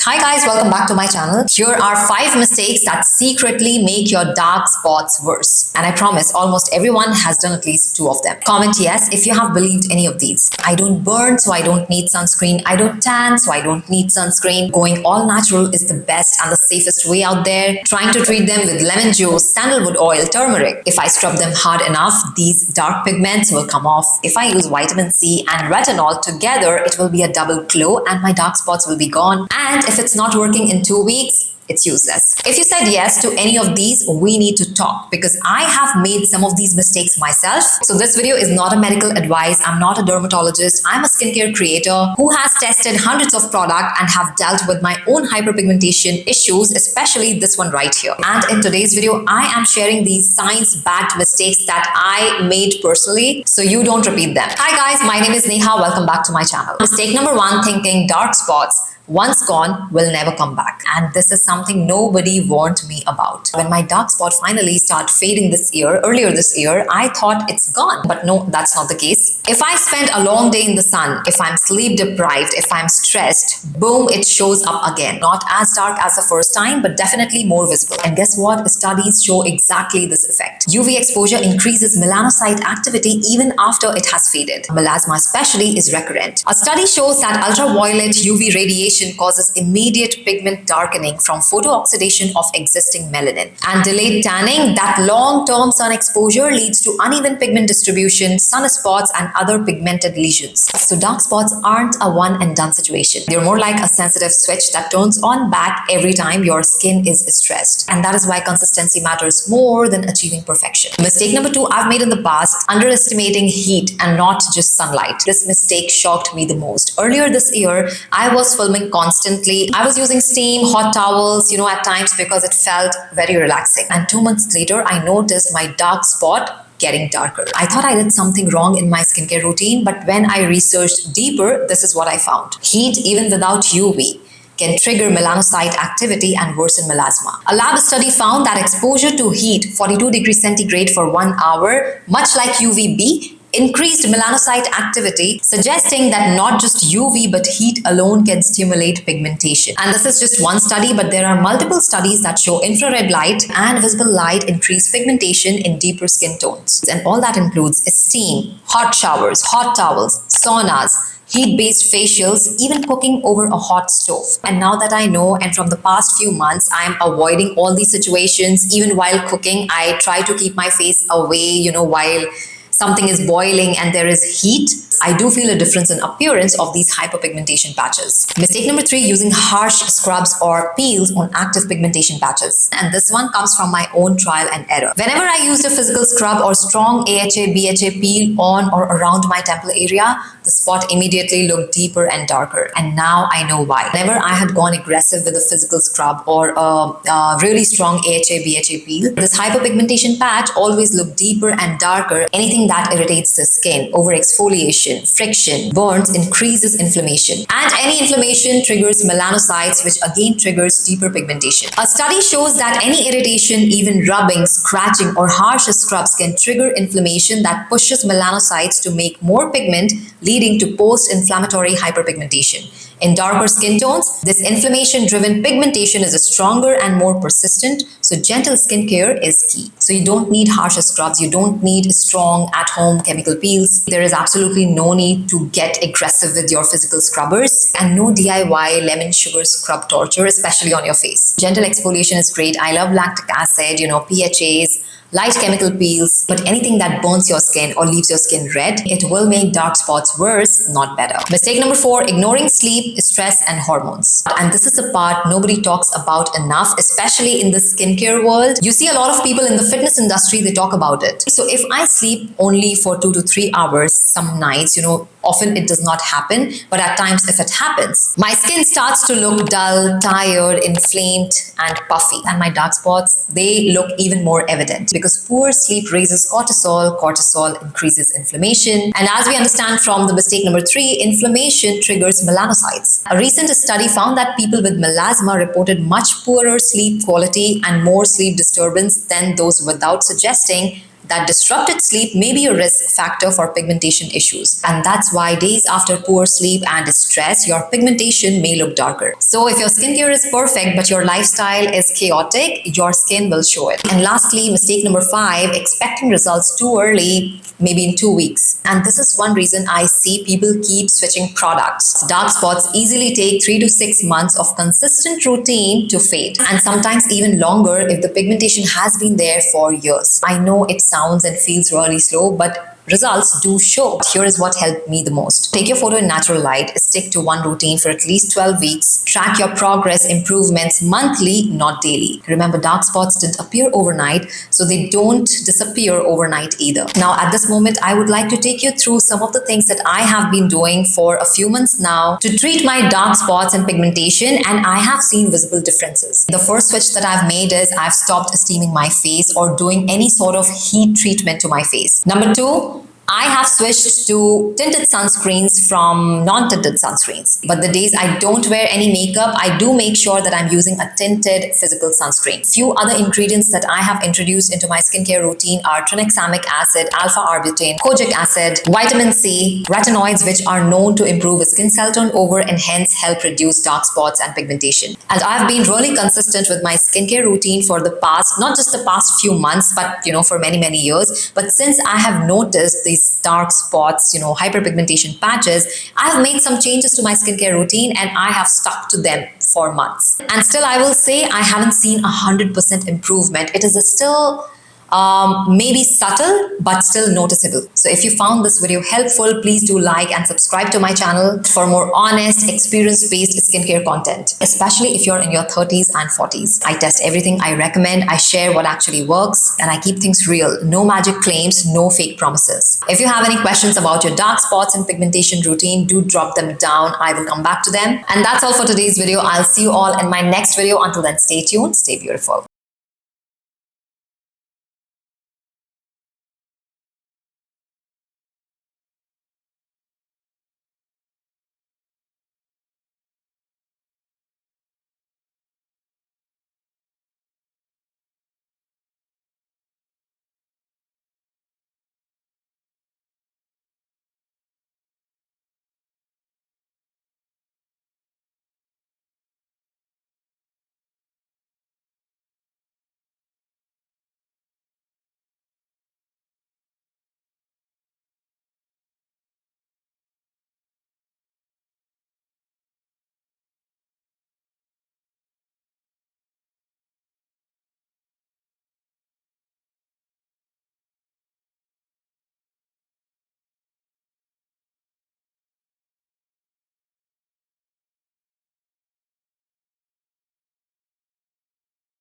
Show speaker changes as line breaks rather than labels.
Hi guys, welcome back to my channel. Here are 5 mistakes that secretly make your dark spots worse. And I promise almost everyone has done at least 2 of them. Comment yes if you have believed any of these. I don't burn, so I don't need sunscreen. I don't tan, so I don't need sunscreen. Going all natural is the best and the safest way out there. Trying to treat them with lemon juice, sandalwood oil, turmeric. If I scrub them hard enough, these dark pigments will come off. If I use vitamin C and retinol together, it will be a double glow and my dark spots will be gone. And if it's not working in 2 weeks, it's useless. If you said yes to any of these, we need to talk because I have made some of these mistakes myself. So this video is not a medical advice. I'm not a dermatologist. I'm a skincare creator who has tested hundreds of products and have dealt with my own hyperpigmentation issues, especially this one right here. And in today's video, I am sharing these science-backed mistakes that I made personally, so you don't repeat them. Hi guys, my name is Neha. Welcome back to my channel. Mistake number 1, thinking dark spots once gone will never come back. And this is something nobody warned me about. When my dark spot finally started fading earlier this year, I thought it's gone. But no, that's not the case. If I spend a long day in the sun, if I'm sleep deprived, if I'm stressed, boom, it shows up again. Not as dark as the first time, but definitely more visible. And guess what? Studies show exactly this effect. UV exposure increases melanocyte activity even after it has faded. Melasma especially is recurrent. A study shows that ultraviolet UV radiation causes immediate pigment darkening from photooxidation of existing melanin. And delayed tanning, that long-term sun exposure leads to uneven pigment distribution, sunspots, and other pigmented lesions. So dark spots aren't a one-and-done situation. They're more like a sensitive switch that turns on back every time your skin is stressed. And that is why consistency matters more than achieving perfection. Mistake number 2 I've made in the past, underestimating heat and not just sunlight. This mistake shocked me the most. Earlier this year, I was filming constantly. I was using steam, hot towels, at times because it felt very relaxing. And 2 months later, I noticed my dark spot getting darker. I thought I did something wrong in my skincare routine, but when I researched deeper, this is what I found. Heat, even without UV, can trigger melanocyte activity and worsen melasma. A lab study found that exposure to heat, 42 degrees centigrade for 1 hour, much like UVB, increased melanocyte activity, suggesting that not just UV but heat alone can stimulate pigmentation. And this is just one study, but there are multiple studies that show infrared light and visible light increase pigmentation in deeper skin tones. And all that includes steam, hot showers, hot towels, saunas, heat-based facials, even cooking over a hot stove. And now that I know, and from the past few months, I'm avoiding all these situations. Even while cooking, I try to keep my face away, while something is boiling and there is heat. I do feel a difference in appearance of these hyperpigmentation patches. Mistake number 3, using harsh scrubs or peels on active pigmentation patches. And this one comes from my own trial and error. Whenever I used a physical scrub or strong AHA, BHA peel on or around my temple area, the spot immediately looked deeper and darker. And now I know why. Whenever I had gone aggressive with a physical scrub or a really strong AHA, BHA peel, this hyperpigmentation patch always looked deeper and darker. Anything that irritates the skin, overexfoliation, friction, burns, increases inflammation. And any inflammation triggers melanocytes, which again triggers deeper pigmentation. A study shows that any irritation, even rubbing, scratching, or harsh scrubs can trigger inflammation that pushes melanocytes to make more pigment, leading to post-inflammatory hyperpigmentation. In darker skin tones, this inflammation-driven pigmentation is stronger and more persistent, so gentle skincare is key. So you don't need harsh scrubs, you don't need strong at-home chemical peels. There is absolutely no need to get aggressive with your physical scrubbers, and no DIY lemon sugar scrub torture, especially on your face. Gentle exfoliation is great. I love lactic acid, PHAs, light chemical peels, but anything that burns your skin or leaves your skin red, it will make dark spots worse, not better. Mistake number 4, ignoring sleep, stress, and hormones. And this is the part nobody talks about enough, especially in the skincare world. You see a lot of people in the fitness industry, they talk about it. So if I sleep only for 2 to 3 hours some nights, often it does not happen, but at times if it happens, my skin starts to look dull, tired, inflamed, and puffy. And my dark spots, they look even more evident because poor sleep raises cortisol, cortisol increases inflammation. And as we understand from the mistake number 3, inflammation triggers melanocytes. A recent study found that people with melasma reported much poorer sleep quality and more sleep disturbance than those without, suggesting that disrupted sleep may be a risk factor for pigmentation issues. And that's why days after poor sleep and stress, your pigmentation may look darker. So if your skincare is perfect but your lifestyle is chaotic, your skin will show it. And lastly, mistake number 5, expecting results too early, maybe in 2 weeks. And this is one reason I see people keep switching products. Dark spots easily take 3 to 6 months of consistent routine to fade, and sometimes even longer if the pigmentation has been there for years. I know it sounds and feels really slow, but results do show. Here is what helped me the most. Take your photo in natural light, stick to one routine for at least 12 weeks, track your progress improvements monthly, not daily. Remember, dark spots didn't appear overnight, so they don't disappear overnight either. Now, at this moment, I would like to take you through some of the things that I have been doing for a few months now to treat my dark spots and pigmentation, and I have seen visible differences. The first switch that I've made is I've stopped steaming my face or doing any sort of heat treatment to my face. Number 2, I have switched to tinted sunscreens from non-tinted sunscreens. But the days I don't wear any makeup, I do make sure that I'm using a tinted physical sunscreen. Few other ingredients that I have introduced into my skincare routine are tranexamic acid, alpha-arbutin, kojic acid, vitamin C, retinoids, which are known to improve skin cell turnover and hence help reduce dark spots and pigmentation. And I've been really consistent with my skincare routine for the past, not just the past few months, but for many years. But since I have noticed these dark spots, hyperpigmentation patches, I have made some changes to my skincare routine and I have stuck to them for months. And still, I will say I haven't seen 100% improvement. It is still maybe subtle, but still noticeable. So if you found this video helpful, please do like and subscribe to my channel for more honest, experience-based skincare content, especially if you're in your 30s and 40s. I test everything I recommend, I share what actually works, and I keep things real. No magic claims, no fake promises. If you have any questions about your dark spots and pigmentation routine, do drop them down. I will come back to them. And that's all for today's video. I'll see you all in my next video. Until then, stay tuned, stay beautiful.